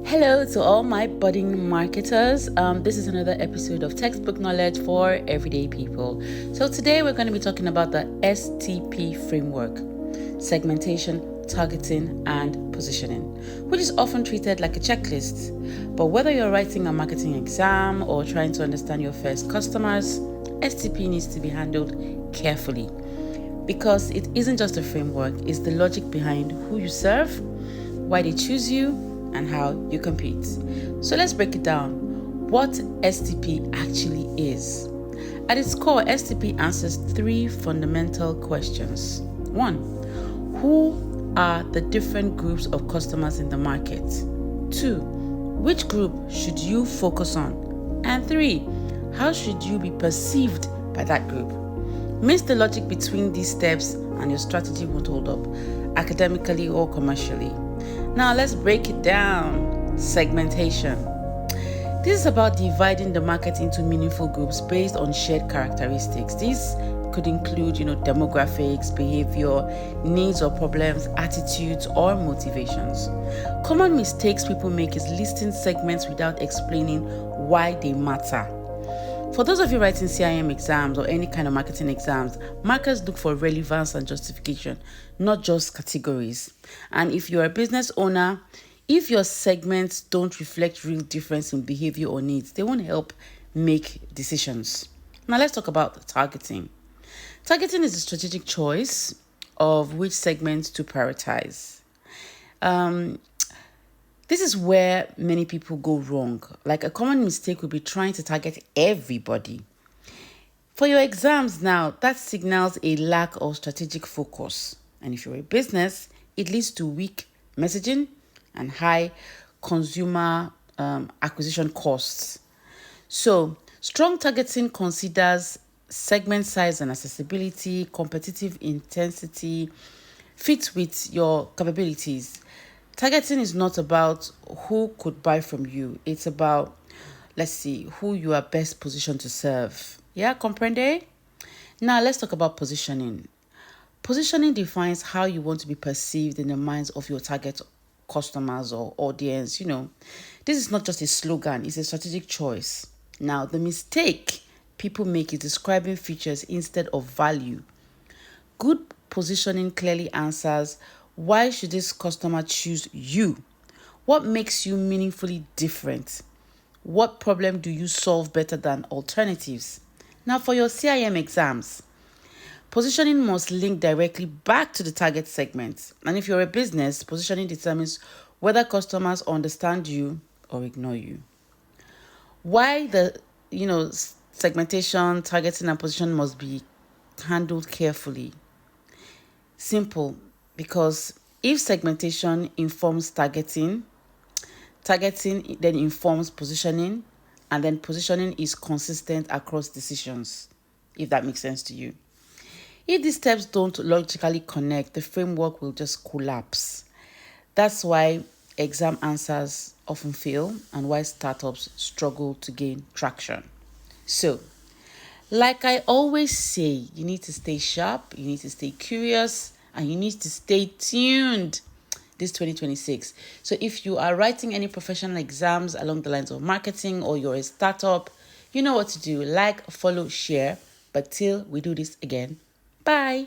Hello to all my budding marketers. This is another episode of Textbook Knowledge for Everyday People. So today we're going to be talking about the STP Framework: segmentation, targeting, and positioning, which is often treated like a checklist. But whether you're writing a marketing exam or trying to understand your first customers, STP needs to be handled carefully because it isn't just a framework, it's the logic behind who you serve, why they choose you, and how you compete. So let's break it down. What STP actually is. At its core, STP answers three fundamental questions. 1. Who are the different groups of customers in the market? 2. Which group should you focus on? And 3. How should you be perceived by that group? Miss the logic between these steps and your strategy won't hold up, academically or commercially. Now let's break it down. Segmentation. This is about dividing the market into meaningful groups based on shared characteristics. These could include, demographics, behavior, needs or problems, attitudes, or motivations. Common mistakes people make is listing segments without explaining why they matter. For those of you writing CIM exams or any kind of marketing exams, markers look for relevance and justification, not just categories. And if you're a business owner, if your segments don't reflect real difference in behavior or needs, they won't help make decisions. Now let's talk about targeting. Targeting is a strategic choice of which segments to prioritize. This is where many people go wrong. Like, a common mistake would be trying to target everybody. For your exams now, that signals a lack of strategic focus. And if you're a business, it leads to weak messaging and high consumer acquisition costs. So, strong targeting considers segment size and accessibility, competitive intensity, fits with your capabilities. Targeting is not about who could buy from you. It's about, who you are best positioned to serve. Yeah, comprende? Now, let's talk about positioning. Positioning defines how you want to be perceived in the minds of your target customers or audience. This is not just a slogan, it's a strategic choice. Now, the mistake people make is describing features instead of value. Good positioning clearly answers: why should this customer choose you? What makes you meaningfully different? What problem do you solve better than alternatives? Now, for your CIM exams, positioning must link directly back to the target segment. And if you're a business, positioning determines whether customers understand you or ignore you. Why the, segmentation, targeting, and position must be handled carefully. Simple. Because if segmentation informs targeting then informs positioning, and then positioning is consistent across decisions, if that makes sense to you. If these steps don't logically connect, the framework will just collapse. That's why exam answers often fail and why startups struggle to gain traction. So, like I always say, you need to stay sharp, you need to stay curious, and you need to stay tuned this 2026. So if you are writing any professional exams along the lines of marketing, or you're a startup, you know what to do. Like, follow, share. But till we do this again, bye.